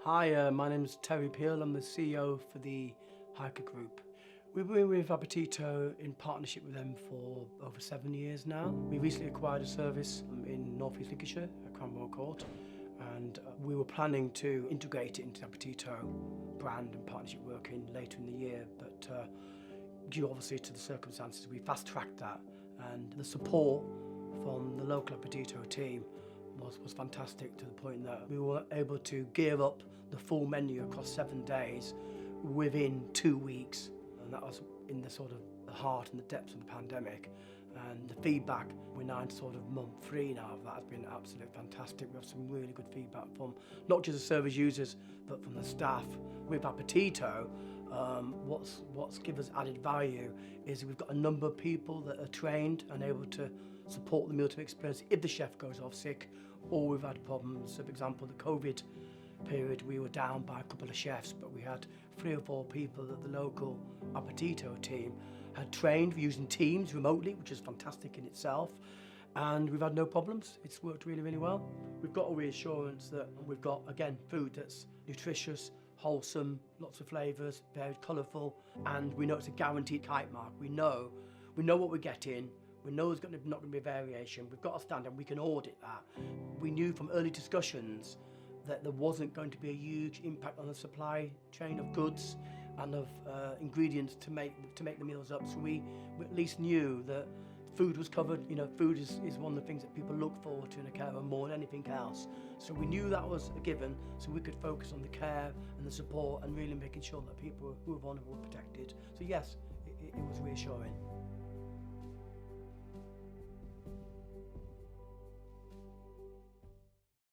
Hi, my name is Terry Peel. I'm the CEO for the HICA group. We've been with Appetito in partnership with them for over 7 years now. We recently acquired a service in North East Lincolnshire at Cranwell Court, and we were planning to integrate it into the Appetito brand and partnership working later in the year, but due obviously to the circumstances, we fast-tracked that, and the support from the local Appetito team was fantastic, to the point that we were able to gear up the full menu across 7 days within 2 weeks, and that was in the sort of the heart and the depths of the pandemic. And the feedback, we're now in sort of month 3 now of that, has been absolutely fantastic. We have some really good feedback from not just the service users but from the staff. With Appetito, what's given us added value is we've got a number of people that are trained and able to support the mealtime experience if the chef goes off sick or we've had problems. So for example, the COVID period, we were down by a couple of chefs, but we had 3 or 4 people that the local Appetito team had trained using Teams remotely, which is fantastic in itself, and we've had no problems. It's worked really, really well. We've got a reassurance that we've got, again, food that's nutritious, wholesome, lots of flavours, very colourful, and we know it's a guaranteed kite mark. We know what we're getting. We know there's not going to be a variation. We've got a standard, we can audit that. We knew from early discussions that there wasn't going to be a huge impact on the supply chain of goods and of ingredients to make the meals up. So we at least knew that food was covered. You know, food is one of the things that people look forward to in a care home more than anything else. So we knew that was a given, so we could focus on the care and the support and really making sure that people who were vulnerable were protected. So yes, it was reassuring.